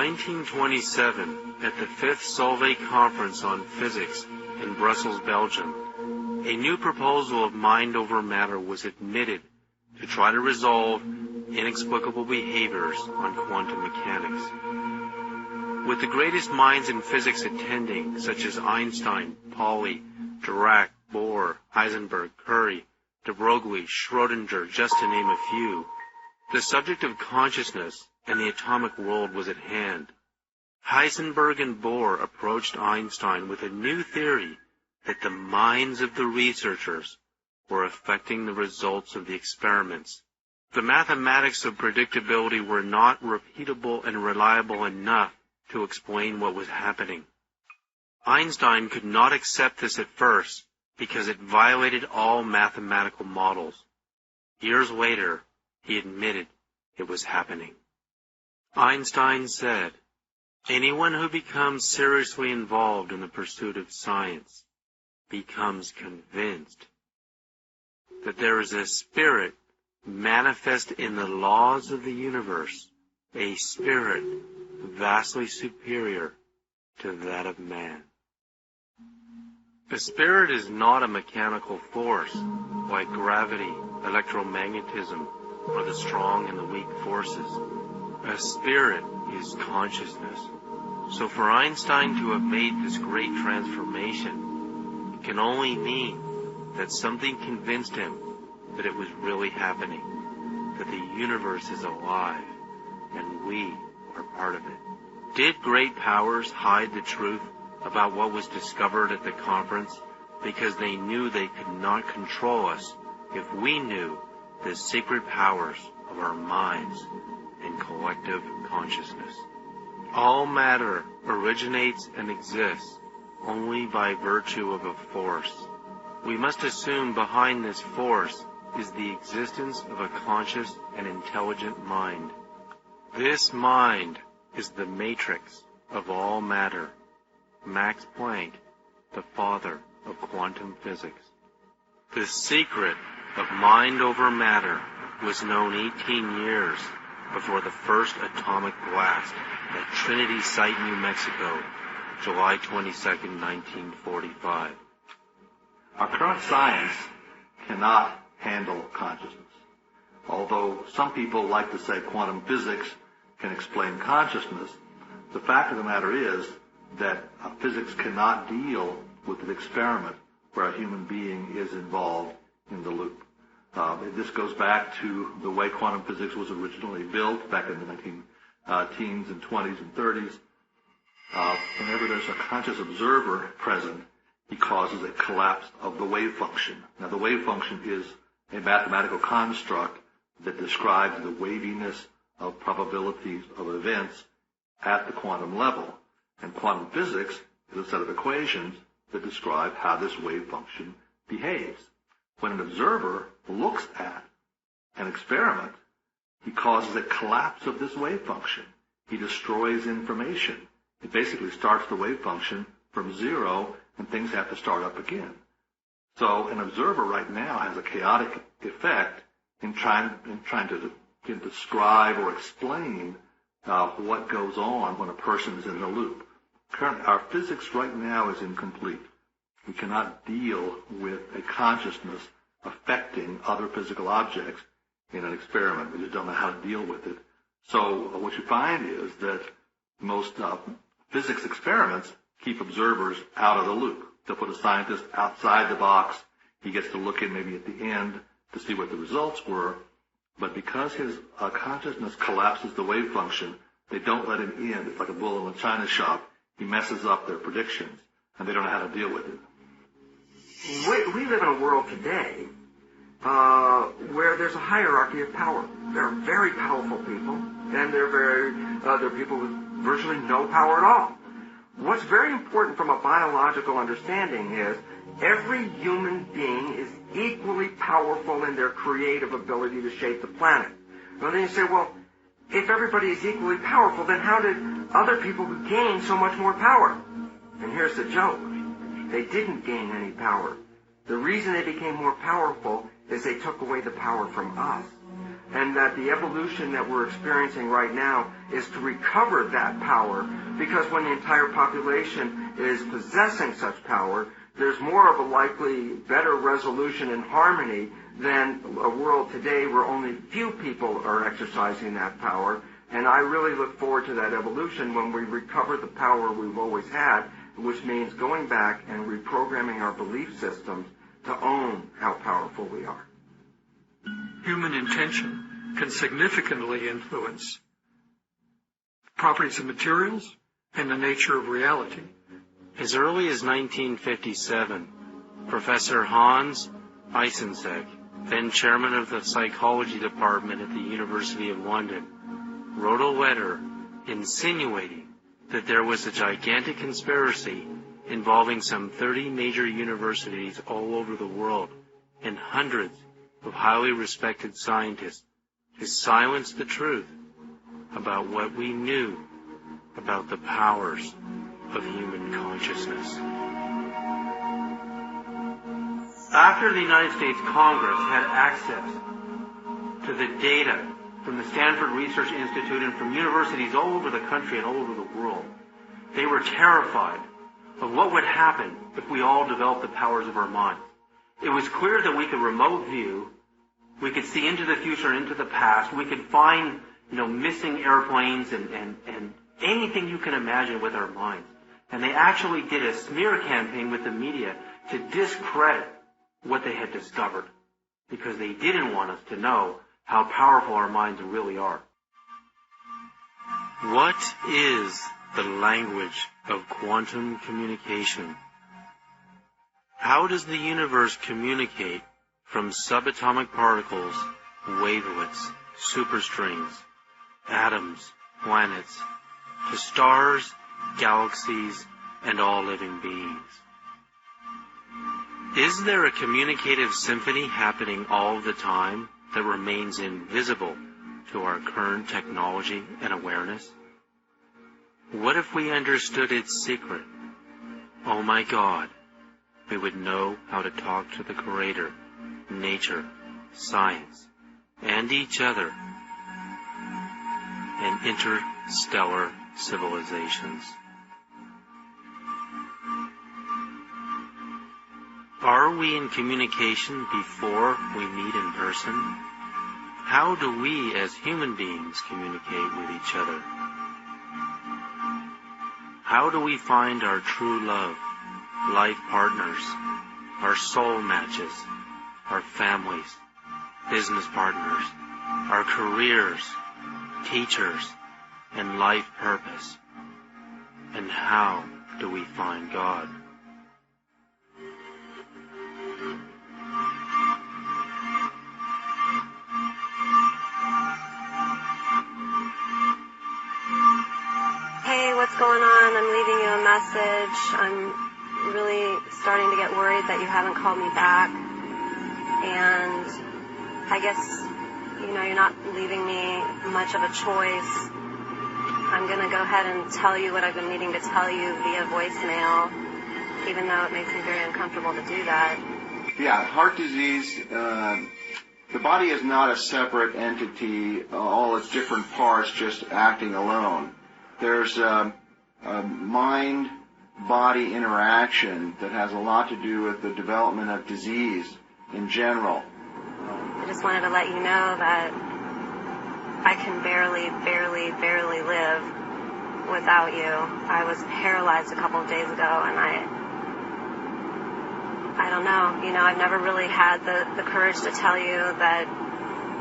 1927, at the 5th Solvay Conference on Physics in Brussels, Belgium, a new proposal of mind over matter was admitted to try to resolve inexplicable behaviors on quantum mechanics. With the greatest minds in physics attending, such as Einstein, Pauli, Dirac, Bohr, Heisenberg, Curie, de Broglie, Schrödinger, just to name a few, the subject of consciousness and the atomic world was at hand. Heisenberg and Bohr approached Einstein with a new theory that the minds of the researchers were affecting the results of the experiments. The mathematics of predictability were not repeatable and reliable enough to explain what was happening. Einstein could not accept this at first because it violated all mathematical models. Years later, he admitted it was happening. Einstein said, "Anyone who becomes seriously involved in the pursuit of science becomes convinced that there is a spirit manifest in the laws of the universe, a spirit vastly superior to that of man." A spirit is not a mechanical force like gravity, electromagnetism, or the strong and the weak forces. A spirit is consciousness. So for Einstein to have made this great transformation, it can only mean that something convinced him that it was really happening, that the universe is alive, and we are part of it. Did great powers hide the truth about what was discovered at the conference because they knew they could not control us if we knew the secret powers of our minds and collective consciousness? All matter originates and exists only by virtue of a force. We must assume behind this force is the existence of a conscious and intelligent mind. This mind is the matrix of all matter. Max Planck, the father of quantum physics. The secret of mind over matter was known 18 years before the first atomic blast at Trinity Site, New Mexico, July 22, 1945. Our current science cannot handle consciousness. Although some people like to say quantum physics can explain consciousness, the fact of the matter is that physics cannot deal with an experiment where a human being is involved in the loop. This goes back to the way quantum physics was originally built back in the 19-teens and 20s and 30s. Whenever there's a conscious observer present, he causes a collapse of the wave function. Now, the wave function is a mathematical construct that describes the waviness of probabilities of events at the quantum level. And quantum physics is a set of equations that describe how this wave function behaves. When an observer looks at an experiment, he causes a collapse of this wave function. He destroys information. It basically starts the wave function from zero, and things have to start up again. So an observer right now has a chaotic effect in trying to describe or explain what goes on when a person is in the loop. Our physics right now is incomplete. We cannot deal with a consciousness affecting other physical objects in an experiment. We just don't know how to deal with it. So what you find is that most physics experiments keep observers out of the loop. They'll put a scientist outside the box. He gets to look in maybe at the end to see what the results were. But because his consciousness collapses the wave function, they don't let him in. It's like a bull in a china shop. He messes up their predictions, and they don't know how to deal with it. We live in a world today where there's a hierarchy of power. There are very powerful people, and there are people with virtually no power at all. What's very important from a biological understanding is every human being is equally powerful in their creative ability to shape the planet. Well, then you say, well, if everybody is equally powerful, then how did other people gain so much more power? And here's the joke. They didn't gain any power. The reason they became more powerful is they took away the power from us. and that the evolution that we're experiencing right now is to recover that power, because when the entire population is possessing such power, there's more of a likely better resolution and harmony than a world today where only few people are exercising that power. And I really look forward to that evolution when we recover the power we've always had, which means going back and reprogramming our belief systems to own how powerful we are. Human intention can significantly influence properties of materials and the nature of reality. As early as 1957, Professor Hans Eysenck, then chairman of the psychology department at the University of London, wrote a letter insinuating that there was a gigantic conspiracy involving some 30 major universities all over the world and hundreds of highly respected scientists to silence the truth about what we knew about the powers of human consciousness. After the United States Congress had access to the data from the Stanford Research Institute and from universities all over the country and all over the world, they were terrified of what would happen if we all developed the powers of our minds. It was clear that we could remote view, we could see into the future and into the past, we could find, missing airplanes and anything you can imagine with our minds. And they actually did a smear campaign with the media to discredit what they had discovered, because they didn't want us to know how powerful our minds really are. What is the language of quantum communication? How does the universe communicate from subatomic particles, wavelets, superstrings, atoms, planets, to stars, galaxies, and all living beings? Is there a communicative symphony happening all the time that remains invisible to our current technology and awareness? What if we understood its secret? Oh my God, we would know how to talk to the Creator, nature, science, and each other, and interstellar civilizations. Are we in communication before we meet in person? How do we as human beings communicate with each other? How do we find our true love, life partners, our soul matches, our families, business partners, our careers, teachers, and life purpose? And how do we find God? Hey, what's going on? I'm leaving you a message. I'm really starting to get worried that you haven't called me back. And I guess, you're not leaving me much of a choice. I'm going to go ahead and tell you what I've been needing to tell you via voicemail, even though it makes me very uncomfortable to do that. Yeah, heart disease, the body is not a separate entity, all its different parts just acting alone. There's a mind-body interaction that has a lot to do with the development of disease in general. I just wanted to let you know that I can barely live without you. I was paralyzed a couple of days ago, and I don't know. I've never really had the courage to tell you that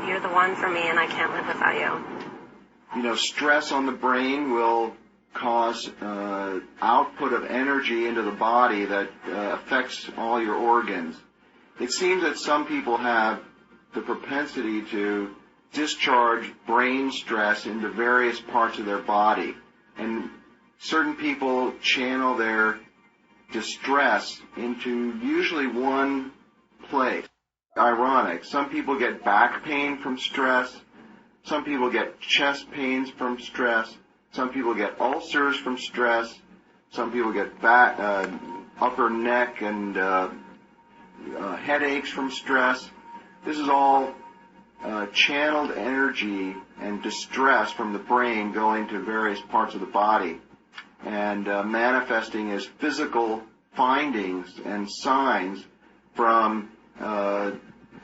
you're the one for me and I can't live without you. Stress on the brain will cause output of energy into the body that affects all your organs. It seems that some people have the propensity to discharge brain stress into various parts of their body. And certain people channel their distress into usually one place. Ironic. Some people get back pain from stress. Some people get chest pains from stress. Some people get ulcers from stress. Some people get upper neck and headaches from stress. This is all channeled energy and distress from the brain going to various parts of the body and manifesting as physical findings and signs from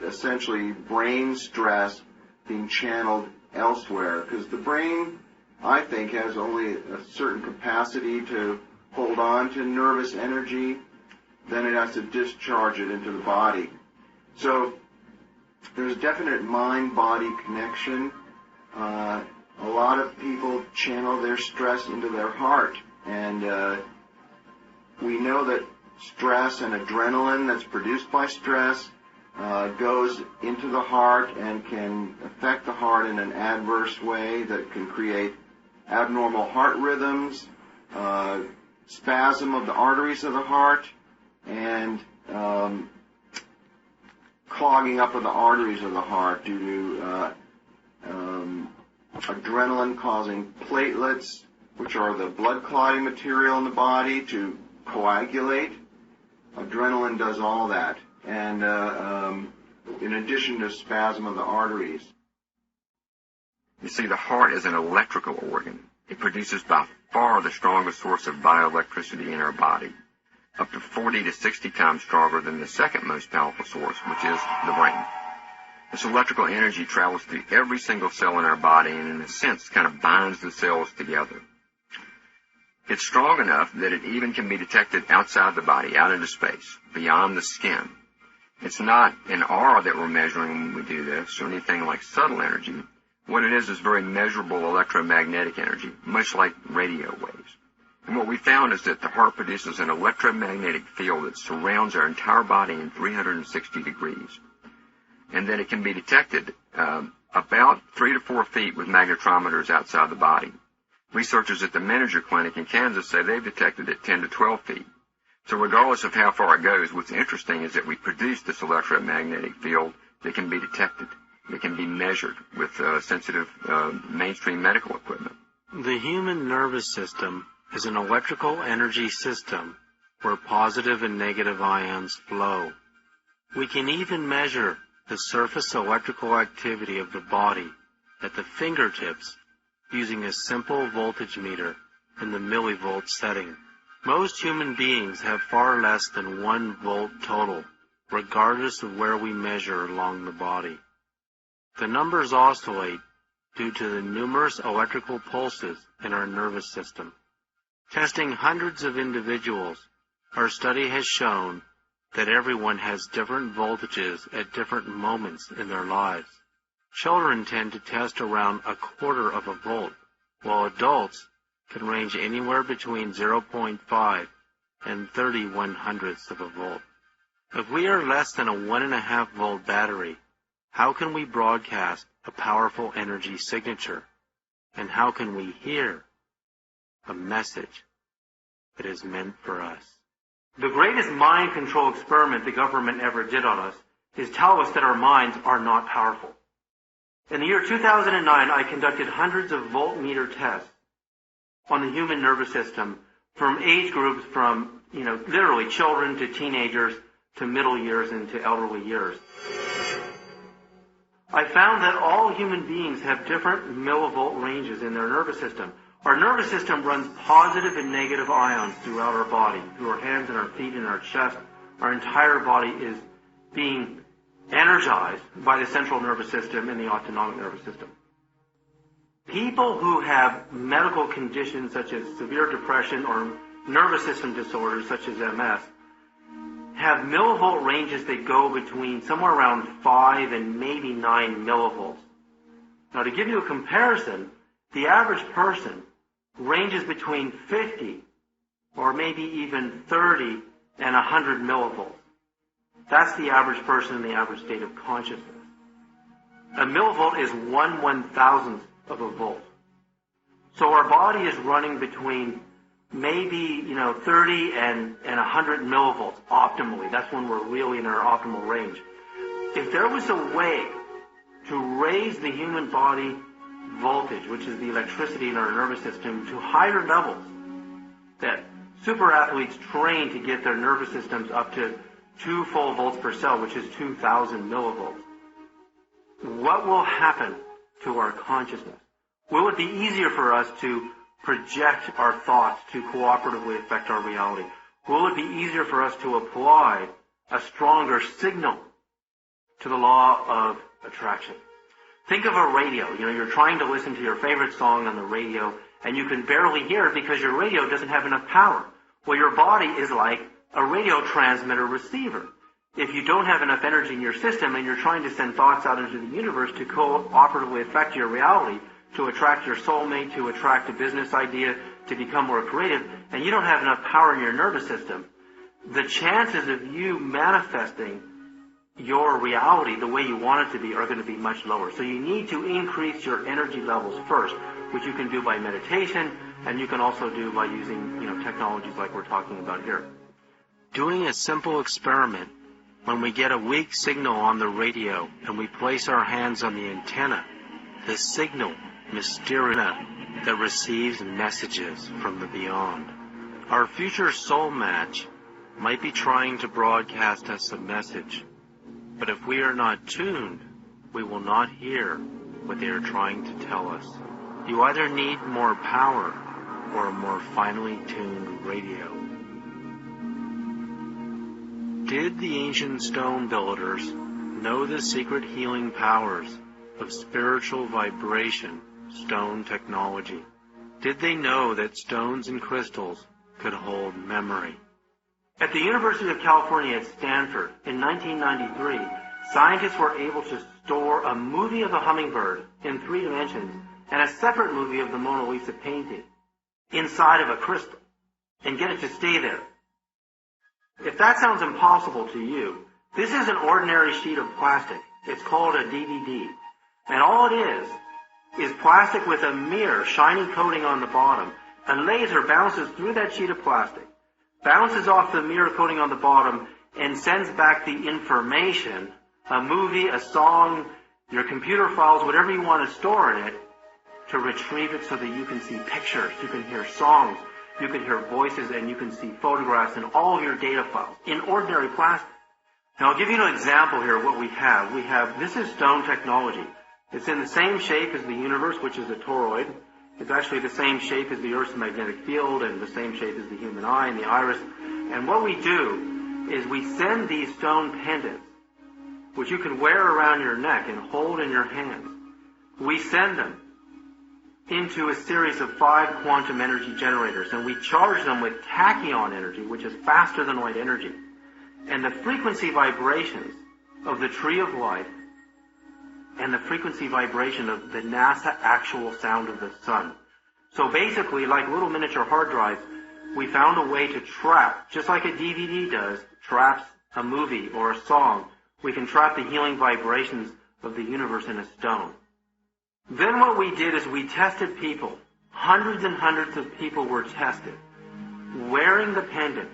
essentially brain stress being channeled elsewhere. Because the brain, I think, has only a certain capacity to hold on to nervous energy, then it has to discharge it into the body. So there's a definite mind-body connection. A lot of people channel their stress into their heart, and we know that stress and adrenaline that's produced by stress goes into the heart and can affect the heart in an adverse way that can create abnormal heart rhythms, spasm of the arteries of the heart, and clogging up of the arteries of the heart due to adrenaline causing platelets, which are the blood clotting material in the body, to coagulate. Adrenaline does all that, and in addition to spasm of the arteries. You see, the heart is an electrical organ. It produces by far the strongest source of bioelectricity in our body, up to 40 to 60 times stronger than the second most powerful source, which is the brain. This electrical energy travels through every single cell in our body and, in a sense, kind of binds the cells together. It's strong enough that it even can be detected outside the body, out into space, beyond the skin. It's not an aura that we're measuring when we do this, or anything like subtle energy. What it is very measurable electromagnetic energy, much like radio waves. And what we found is that the heart produces an electromagnetic field that surrounds our entire body in 360 degrees. And that it can be detected about 3 to 4 feet with magnetometers outside the body. Researchers at the Manager Clinic in Kansas say they've detected it 10 to 12 feet. So regardless of how far it goes, what's interesting is that we produce this electromagnetic field that can be detected, that can be measured with sensitive mainstream medical equipment. The human nervous system is an electrical energy system where positive and negative ions flow. We can even measure the surface electrical activity of the body at the fingertips using a simple voltage meter in the millivolt setting. Most human beings have far less than 1 volt total, regardless of where we measure along the body. The numbers oscillate due to the numerous electrical pulses in our nervous system. Testing hundreds of individuals, our study has shown that everyone has different voltages at different moments in their lives. Children tend to test around 1/4 of a volt, while adults can range anywhere between 0.5 and 30/100ths of a volt. If we are less than a 1.5 volt battery, how can we broadcast a powerful energy signature? And how can we hear a message that is meant for us? The greatest mind control experiment the government ever did on us is tell us that our minds are not powerful. In the year 2009, I conducted hundreds of voltmeter tests on the human nervous system from age groups from, literally children to teenagers to middle years and to elderly years. I found that all human beings have different millivolt ranges in their nervous system. Our nervous system runs positive and negative ions throughout our body, through our hands and our feet and our chest. Our entire body is being energized by the central nervous system and the autonomic nervous system. People who have medical conditions such as severe depression or nervous system disorders such as MS have millivolt ranges that go between somewhere around 5 and maybe 9 millivolts. Now, to give you a comparison, the average person ranges between 50 or maybe even 30 and 100 millivolts. That's the average person in the average state of consciousness. A millivolt is 1/1000th of a volt. So our body is running between maybe, 30 and 100 millivolts optimally. That's when we're really in our optimal range. If there was a way to raise the human body voltage, which is the electricity in our nervous system, to higher levels, that super athletes train to get their nervous systems up to 2 full volts per cell, which is 2,000 millivolts. what will happen to our consciousness? Will it be easier for us to project our thoughts to cooperatively affect our reality? Will it be easier for us to apply a stronger signal to the law of attraction? Think of a radio. You're trying to listen to your favorite song on the radio, and you can barely hear it because your radio doesn't have enough power. Well, your body is like a radio transmitter receiver. If you don't have enough energy in your system and you're trying to send thoughts out into the universe to cooperatively affect your reality, to attract your soulmate, to attract a business idea, to become more creative, and you don't have enough power in your nervous system, the chances of you manifesting your reality the way you want it to be are going to be much lower. So you need to increase your energy levels first, which you can do by meditation, and you can also do by using technologies like we're talking about here. Doing a simple experiment, when we get a weak signal on the radio and we place our hands on the antenna, the signal, mysterious, that receives messages from the beyond. Our future soul match might be trying to broadcast us a message, but if we are not tuned, we will not hear what they are trying to tell us. You either need more power or a more finely tuned radio. Did the ancient stone builders know the secret healing powers of spiritual vibration, stone technology? Did they know that stones and crystals could hold memory? At the University of California at Stanford in 1993, scientists were able to store a movie of a hummingbird in 3 dimensions and a separate movie of the Mona Lisa painting inside of a crystal and get it to stay there. If that sounds impossible to you, this is an ordinary sheet of plastic. It's called a DVD. And all it is plastic with a mirror, shiny coating on the bottom. A laser bounces through that sheet of plastic, bounces off the mirror coating on the bottom, and sends back the information, a movie, a song, your computer files, whatever you want to store in it, to retrieve it so that you can see pictures, you can hear songs, you can hear voices, and you can see photographs and all of your data files in ordinary plastic. Now I'll give you an example here of what we have. This is stone technology. It's in the same shape as the universe, which is a toroid. It's actually the same shape as the Earth's magnetic field and the same shape as the human eye and the iris. And what we do is we send these stone pendants, which you can wear around your neck and hold in your hands. We send them into a series of 5 quantum energy generators, and we charge them with tachyon energy, which is faster than light energy. And the frequency vibrations of the tree of life and the frequency vibration of the NASA actual sound of the sun. So basically, like little miniature hard drives, we found a way to trap, just like a DVD does, traps a movie or a song. We can trap the healing vibrations of the universe in a stone. Then what we did is we tested people. Hundreds and hundreds of people were tested, wearing the pendant,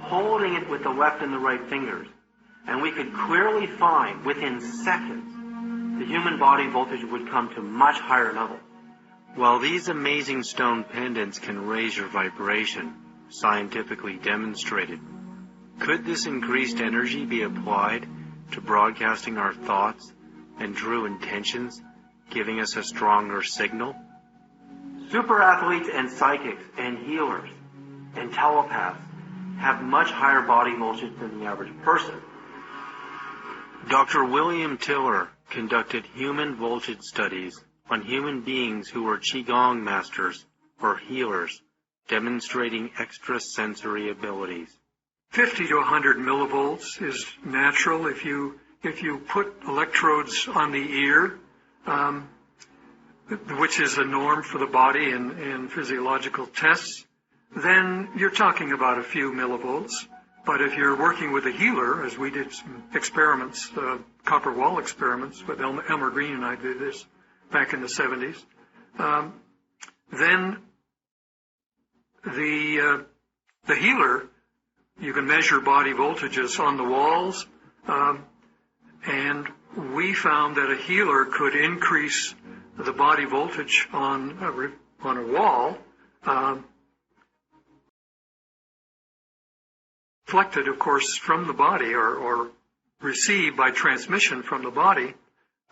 holding it with the left and the right fingers. And we could clearly find, within seconds, the human body voltage would come to much higher levels. While these amazing stone pendants can raise your vibration, scientifically demonstrated, could this increased energy be applied to broadcasting our thoughts and true intentions, giving us a stronger signal? Super athletes and psychics and healers and telepaths have much higher body voltage than the average person. Dr. William Tiller conducted human voltage studies on human beings who were Qigong masters or healers, demonstrating extrasensory abilities. 50 to 100 millivolts is natural. If you put electrodes on the ear, which is a norm for the body in physiological tests, then you're talking about a few millivolts. But if you're working with a healer, as we did some experiments, copper wall experiments with Elmer Green and I did this back in the 70s, then the healer, you can measure body voltages on the walls, and we found that a healer could increase the body voltage on a wall, reflected, of course, from the body or received by transmission from the body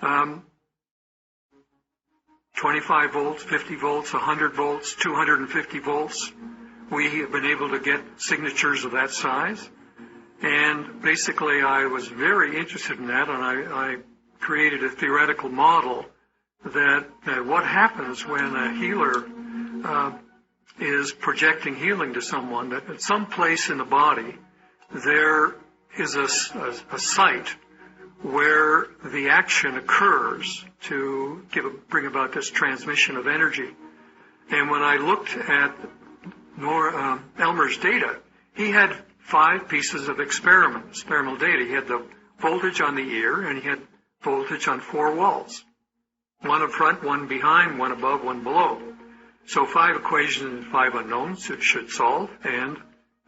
25 volts, 50 volts, 100 volts, 250 volts. We have been able to get signatures of that size. And basically I was very interested in that, and I created a theoretical model that what happens when a healer is projecting healing to someone, that at some place in the body there is a site where the action occurs to bring about this transmission of energy. And when I looked at Elmer's data, he had 5 pieces of experimental data. He had the voltage on the ear, and he had voltage on 4 walls. 1 up front, 1 behind, 1 above, 1 below. So 5 equations and 5 unknowns it should solve. And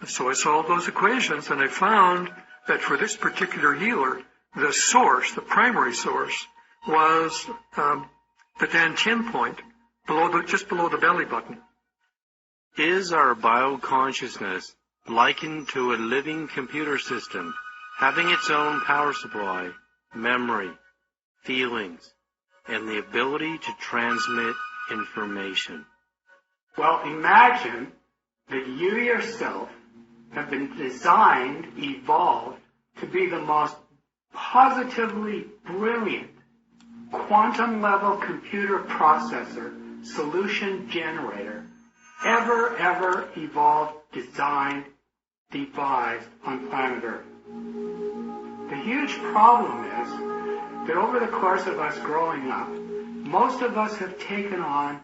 so I solved those equations, and I found that for this particular healer, the source, the primary source, was the Dantian point, just below the belly button. Is our bioconsciousness likened to a living computer system, having its own power supply, memory, feelings, and the ability to transmit information? Well, imagine that you yourself have been designed, evolved, to be the most positively brilliant quantum-level computer processor, solution generator, ever evolved, designed, devised on planet Earth. The huge problem is that over the course of us growing up, most of us have taken on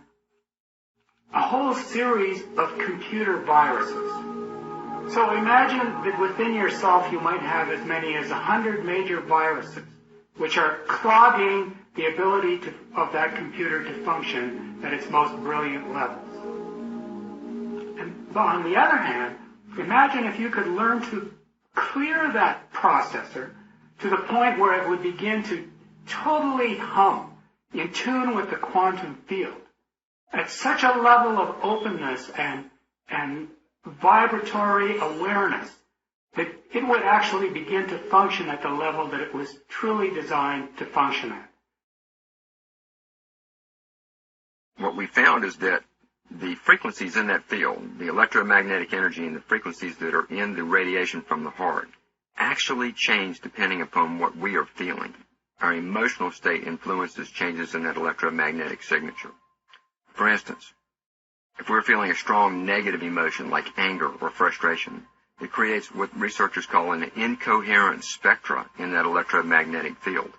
a whole series of computer viruses. So imagine that within yourself you might have as many as 100 major viruses, which are clogging the ability of that computer to function at its most brilliant levels. But on the other hand, imagine if you could learn to clear that processor to the point where it would begin to totally hum, in tune with the quantum field, at such a level of openness and vibratory awareness that it would actually begin to function at the level that it was truly designed to function at. What we found is that the frequencies in that field, the electromagnetic energy and the frequencies that are in the radiation from the heart, actually change depending upon what we are feeling. Our emotional state influences changes in that electromagnetic signature. For instance, if we're feeling a strong negative emotion like anger or frustration, it creates what researchers call an incoherent spectra in that electromagnetic field.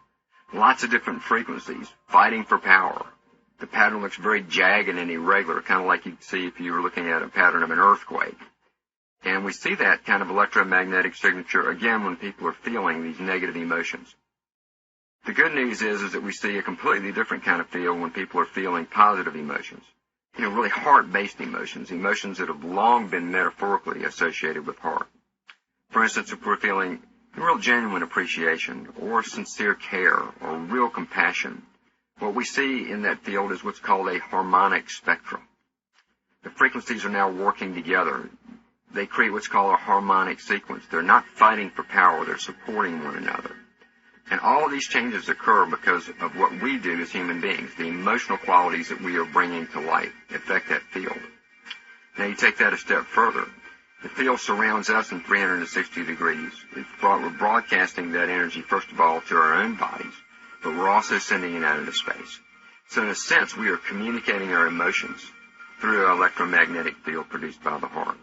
Lots of different frequencies fighting for power. The pattern looks very jagged and irregular, kind of like you'd see if you were looking at a pattern of an earthquake. And we see that kind of electromagnetic signature again when people are feeling these negative emotions. The good news is that we see a completely different kind of feel when people are feeling positive emotions. Really heart-based emotions, emotions that have long been metaphorically associated with heart. For instance, if we're feeling real genuine appreciation or sincere care or real compassion, what we see in that field is what's called a harmonic spectrum. The frequencies are now working together. They create what's called a harmonic sequence. They're not fighting for power, they're supporting one another. And all of these changes occur because of what we do as human beings. The emotional qualities that we are bringing to life affect that field. Now you take that a step further. The field surrounds us in 360 degrees. We're broadcasting that energy, first of all, to our own bodies, but we're also sending it out into space. So in a sense, we are communicating our emotions through an electromagnetic field produced by the heart.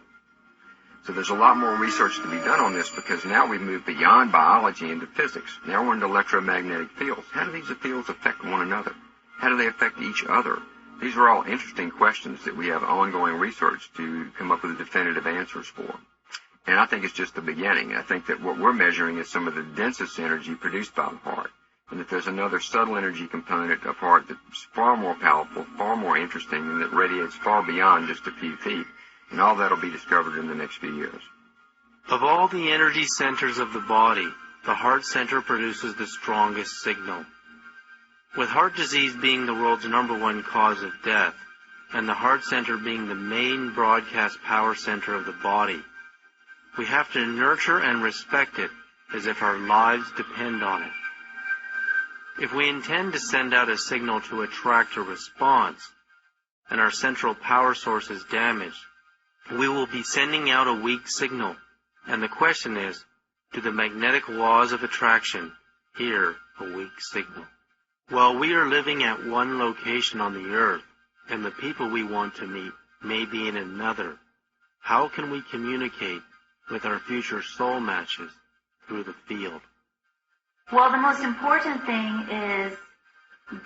So there's a lot more research to be done on this because now we've moved beyond biology into physics. Now we're into electromagnetic fields. How do these fields affect one another? How do they affect each other? These are all interesting questions that we have ongoing research to come up with definitive answers for. And I think it's just the beginning. I think that what we're measuring is some of the densest energy produced by the heart, and that there's another subtle energy component of heart that's far more powerful, far more interesting, and that radiates far beyond just a few feet. And all that will be discovered in the next few years. Of all the energy centers of the body, the heart center produces the strongest signal. With heart disease being the world's #1 cause of death, and the heart center being the main broadcast power center of the body, we have to nurture and respect it as if our lives depend on it. If we intend to send out a signal to attract a response, and our central power source is damaged, we will be sending out a weak signal. And the question is, do the magnetic laws of attraction hear a weak signal? While we are living at one location on the earth, and the people we want to meet may be in another, how can we communicate with our future soul matches through the field? Well, the most important thing is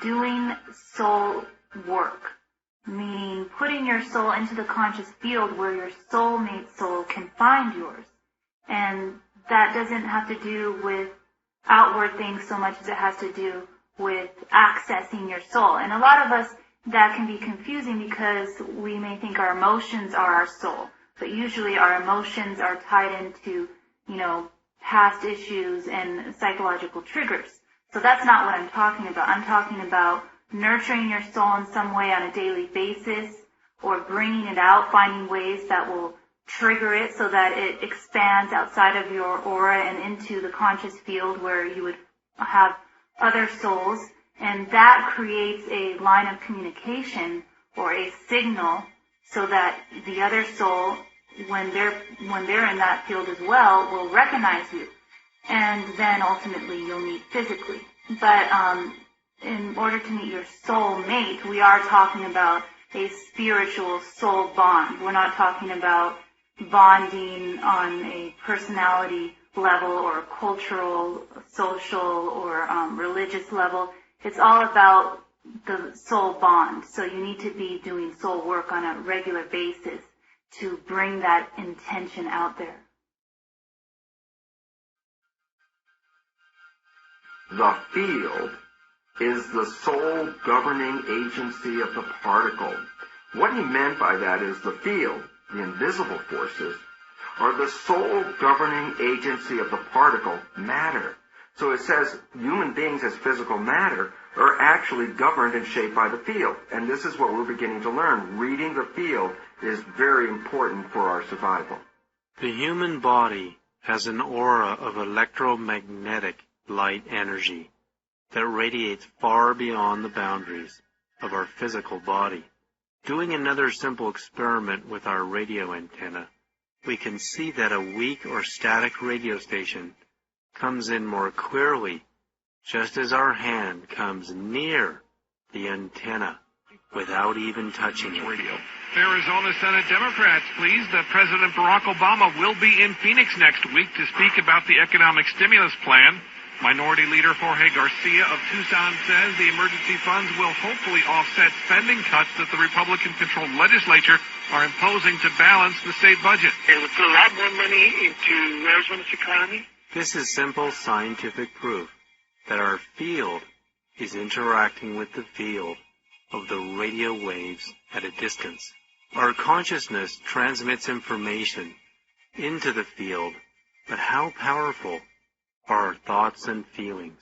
doing soul work, meaning putting your soul into the conscious field where your soulmate soul can find yours. And that doesn't have to do with outward things so much as it has to do with accessing your soul. And a lot of us, that can be confusing because we may think our emotions are our soul. But usually our emotions are tied into, past issues and psychological triggers. So that's not what I'm talking about. I'm talking about nurturing your soul in some way on a daily basis, or bringing it out, finding ways that will trigger it so that it expands outside of your aura and into the conscious field where you would have other souls. And that creates a line of communication or a signal so that the other soul, when they're in that field as well, will recognize you. And then ultimately you'll meet physically. But in order to meet your soul mate, we are talking about a spiritual soul bond. We're not talking about bonding on a personality level or a cultural, social, or religious level. It's all about the soul bond. So you need to be doing soul work on a regular basis to bring that intention out there. The field is the sole governing agency of the particle. What he meant by that is the field, the invisible forces, are the sole governing agency of the particle, matter. So it says human beings as physical matter are actually governed and shaped by the field. And this is what we're beginning to learn. Reading the field is very important for our survival. The human body has an aura of electromagnetic light energy that radiates far beyond the boundaries of our physical body. Doing another simple experiment with our radio antenna, we can see that a weak or static radio station comes in more clearly just as our hand comes near the antenna without even touching it. Arizona Senate Democrats pleased that President Barack Obama will be in Phoenix next week to speak about the economic stimulus plan. Minority Leader Jorge Garcia of Tucson says the emergency funds will hopefully offset spending cuts that the Republican-controlled legislature are imposing to balance the state budget. It would put a lot more money into Arizona's economy. This is simple scientific proof that our field is interacting with the field of the radio waves at a distance. Our consciousness transmits information into the field, but how powerful are our thoughts and feelings?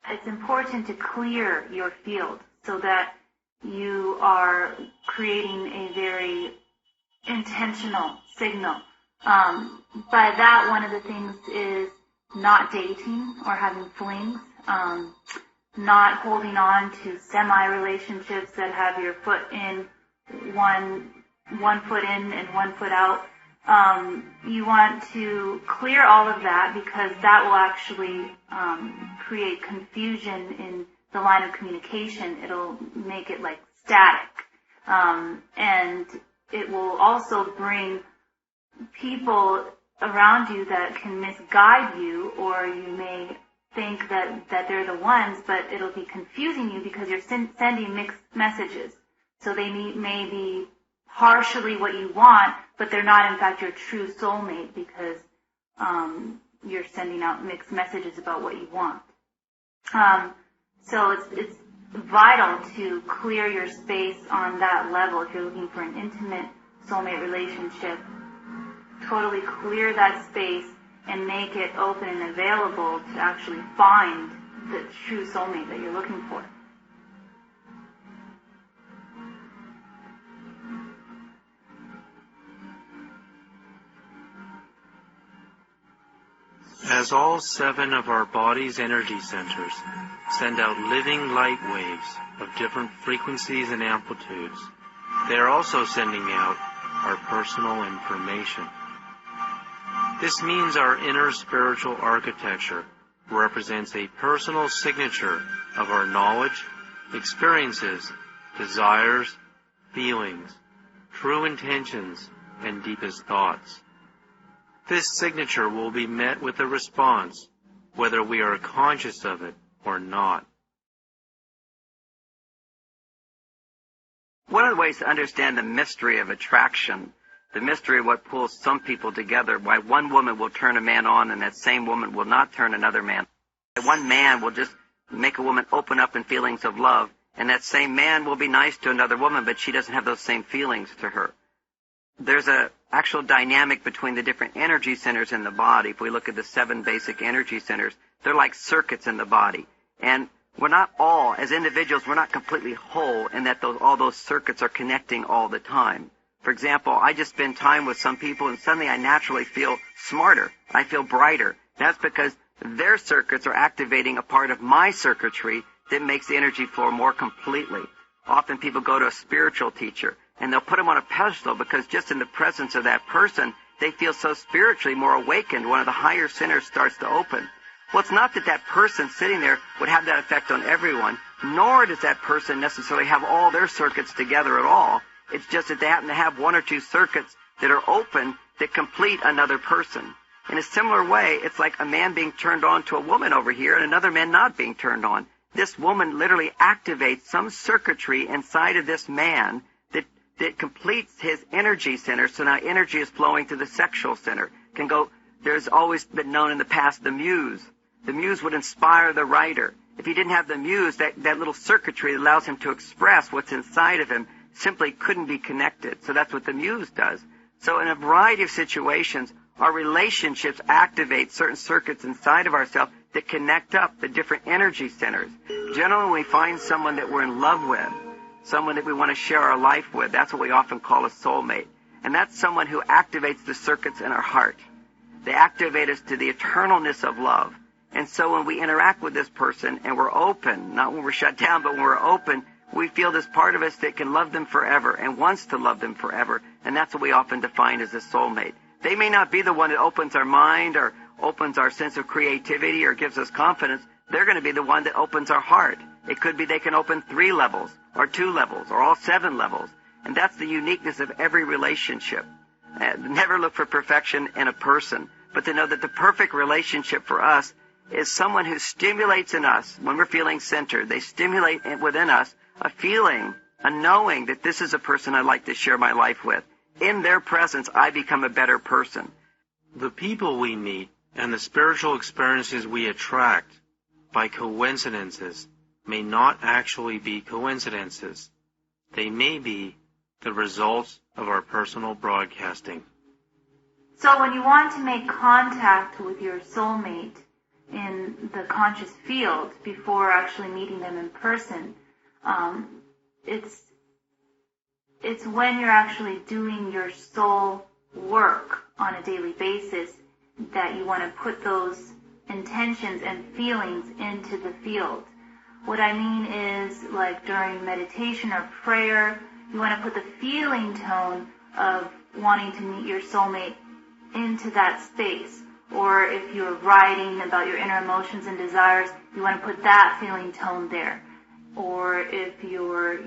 It's important to clear your field so that you are creating a very intentional signal. By that, one of the things is not dating or having flings, not holding on to semi-relationships that have your foot in, one foot in and one foot out. You want to clear all of that because that will actually create confusion in the line of communication. It'll make it like static. And it will also bring people around you that can misguide you, or you may think that they're the ones, but it'll be confusing you because you're sending mixed messages. So they may be partially what you want, but they're not in fact your true soulmate because you're sending out mixed messages about what you want. So it's vital to clear your space on that level. If you're looking for an intimate soulmate relationship, totally clear that space and make it open and available to actually find the true soulmate that you're looking for. as all 7 of our body's energy centers send out living light waves of different frequencies and amplitudes, they are also sending out our personal information. This means our inner spiritual architecture represents a personal signature of our knowledge, experiences, desires, feelings, true intentions, and deepest thoughts. This signature will be met with a response, whether we are conscious of it or not. One of the ways to understand the mystery of attraction, the mystery of what pulls some people together, why one woman will turn a man on and that same woman will not turn another man. One man will just make a woman open up in feelings of love, and that same man will be nice to another woman, but she doesn't have those same feelings to her. There's an actual dynamic between the different energy centers in the body. If we look at the 7 basic energy centers, they're like circuits in the body. And we're not all, as individuals, we're not completely whole in that all those circuits are connecting all the time. For example, I just spend time with some people and suddenly I naturally feel smarter. I feel brighter. That's because their circuits are activating a part of my circuitry that makes the energy flow more completely. Often people go to a spiritual teacher and they'll put them on a pedestal because just in the presence of that person, they feel so spiritually more awakened. One of the higher centers starts to open. Well, it's not that that person sitting there would have that effect on everyone, nor does that person necessarily have all their circuits together at all. It's just that they happen to have 1 or 2 circuits that are open that complete another person. In a similar way, it's like a man being turned on to a woman over here and another man not being turned on. This woman literally activates some circuitry inside of this man that completes his energy center, so now energy is flowing to the sexual center. There's always been known in the past the muse. The muse would inspire the writer. If he didn't have the muse, that little circuitry that allows him to express what's inside of him simply couldn't be connected. So that's what the muse does. So in a variety of situations, our relationships activate certain circuits inside of ourselves that connect up the different energy centers. Generally, when we find someone that we're in love with, someone that we want to share our life with, that's what we often call a soulmate. And that's someone who activates the circuits in our heart. They activate us to the eternalness of love. And so when we interact with this person and we're open, not when we're shut down, but when we're open, we feel this part of us that can love them forever and wants to love them forever. And that's what we often define as a soulmate. They may not be the one that opens our mind or opens our sense of creativity or gives us confidence. They're going to be the one that opens our heart. It could be they can open 3 levels or 2 levels or all 7 levels. And that's the uniqueness of every relationship. Never look for perfection in a person, but to know that the perfect relationship for us is someone who stimulates in us, when we're feeling centered, they stimulate within us a feeling, a knowing that this is a person I'd like to share my life with. In their presence, I become a better person. The people we meet and the spiritual experiences we attract by coincidences may not actually be coincidences. They may be the results of our personal broadcasting. So when you want to make contact with your soulmate in the conscious field before actually meeting them in person, it's when you're actually doing your soul work on a daily basis that you want to put those intentions and feelings into the field. What I mean is, like during meditation or prayer, you want to put the feeling tone of wanting to meet your soulmate into that space. Or if you're writing about your inner emotions and desires, you want to put that feeling tone there. Or if you're,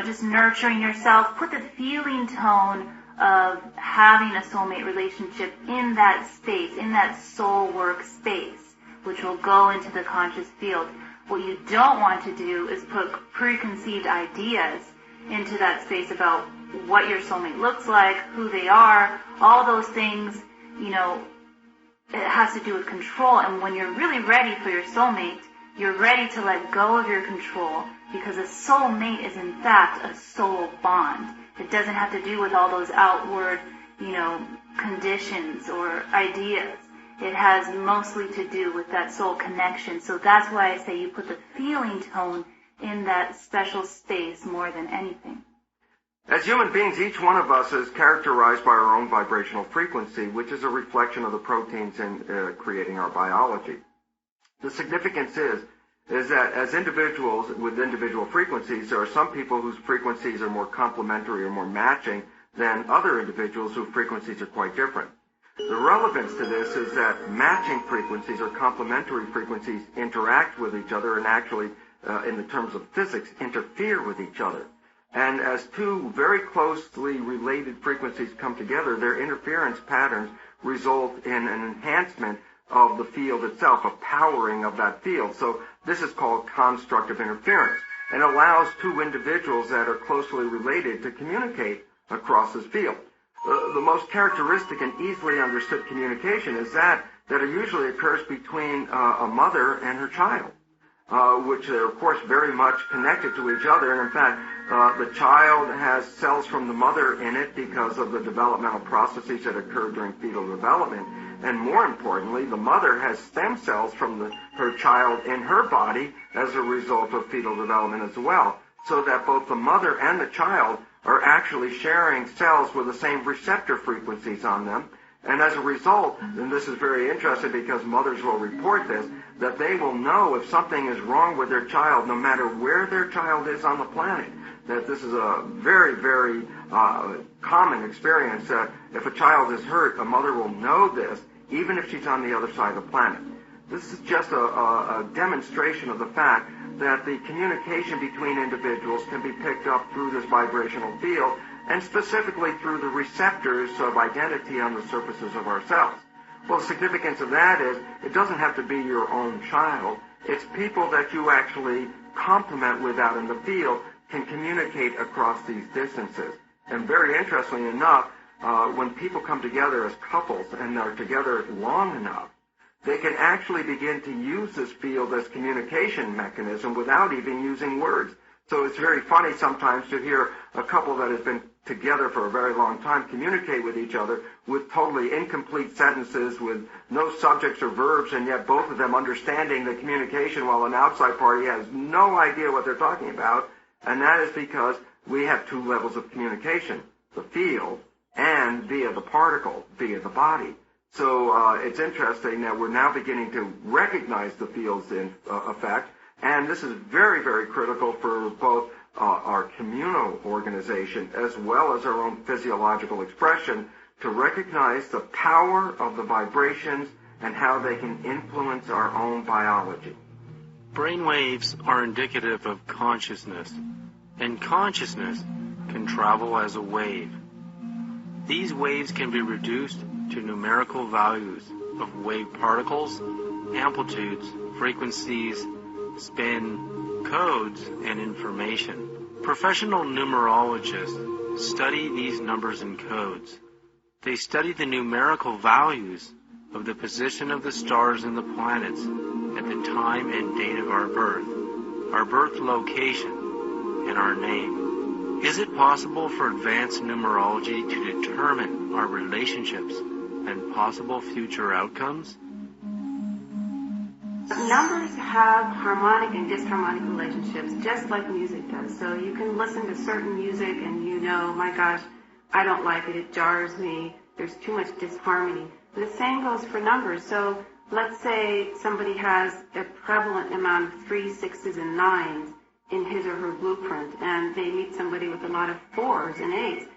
just nurturing yourself, put the feeling tone of having a soulmate relationship in that space, in that soul work space, which will go into the conscious field. What you don't want to do is put preconceived ideas into that space about what your soulmate looks like, who they are, all those things, it has to do with control. And when you're really ready for your soulmate, you're ready to let go of your control, because a soulmate is in fact a soul bond. It doesn't have to do with all those outward, conditions or ideas. It has mostly to do with that soul connection. So that's why I say you put the feeling tone in that special space more than anything. As human beings, each one of us is characterized by our own vibrational frequency, which is a reflection of the proteins in creating our biology. The significance is that as individuals with individual frequencies, there are some people whose frequencies are more complementary or more matching than other individuals whose frequencies are quite different. The relevance to this is that matching frequencies or complementary frequencies interact with each other and actually, in the terms of physics, interfere with each other. And as two very closely related frequencies come together, their interference patterns result in an enhancement of the field itself, a powering of that field. So this is called constructive interference, and allows two individuals that are closely related to communicate across this field. The most characteristic and easily understood communication is that it usually occurs between a mother and her child, which are, of course, very much connected to each other. And in fact, the child has cells from the mother in it because of the developmental processes that occur during fetal development. And more importantly, the mother has stem cells from her child in her body as a result of fetal development as well, so that both the mother and the child are actually sharing cells with the same receptor frequencies on them. And as a result, and this is very interesting because mothers will report this, that they will know if something is wrong with their child no matter where their child is on the planet. That this is a very, very common experience. If a child is hurt, a mother will know this even if she's on the other side of the planet. This is just a demonstration of the fact that the communication between individuals can be picked up through this vibrational field, and specifically through the receptors of identity on the surfaces of our cells. Well, the significance of that is it doesn't have to be your own child. It's people that you actually complement with out in the field can communicate across these distances. And very interestingly enough, when people come together as couples and are together long enough, they can actually begin to use this field as communication mechanism without even using words. So it's very funny sometimes to hear a couple that has been together for a very long time communicate with each other with totally incomplete sentences with no subjects or verbs, and yet both of them understanding the communication while an outside party has no idea what they're talking about. And that is because we have two levels of communication, the field and via the particle, via the body. So it's interesting that we're now beginning to recognize the fields in effect, and this is very, very critical for both our communal organization as well as our own physiological expression to recognize the power of the vibrations and how they can influence our own biology. Brain waves are indicative of consciousness, and consciousness can travel as a wave. These waves can be reduced to numerical values of wave particles, amplitudes, frequencies, spin, codes, and information. Professional numerologists study these numbers and codes. They study the numerical values of the position of the stars and the planets at the time and date of our birth location, and our name. Is it possible for advanced numerology to determine our relationships and possible future outcomes? Numbers have harmonic and disharmonic relationships, just like music does. So you can listen to certain music and you know, my gosh, I don't like it, it jars me, there's too much disharmony. The same goes for numbers. So let's say somebody has a prevalent amount of 3s, 6s, and 9s in his or her blueprint, and they meet somebody with a lot of 4s and 8s.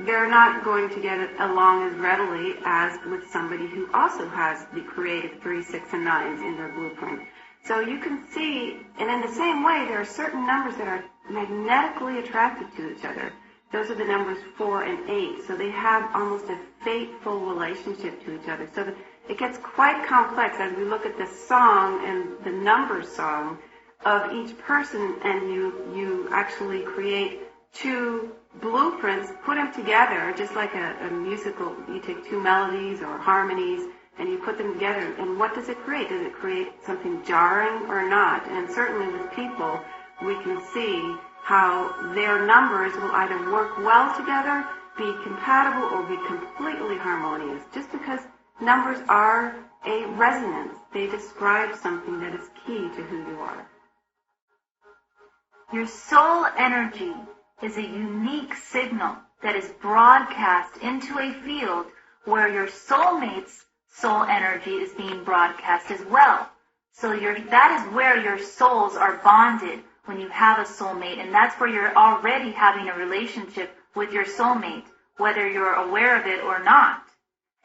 They're not going to get along as readily as with somebody who also has the creative 3, 6, and 9s in their blueprint. So you can see, and in the same way, there are certain numbers that are magnetically attracted to each other. Those are the numbers 4 and 8. So they have almost a fateful relationship to each other. So that it gets quite complex as we look at the song and the number song of each person, and you actually create two blueprints, put them together, just like a musical. You take two melodies or harmonies, and you put them together, and what does it create? Does it create something jarring or not? And certainly with people, we can see how their numbers will either work well together, be compatible, or be completely harmonious, just because numbers are a resonance. They describe something that is key to who you are. Your soul energy is a unique signal that is broadcast into a field where your soulmate's soul energy is being broadcast as well. So that is where your souls are bonded when you have a soulmate, and that's where you're already having a relationship with your soulmate, whether you're aware of it or not,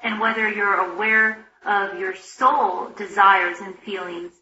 and whether you're aware of your soul desires and feelings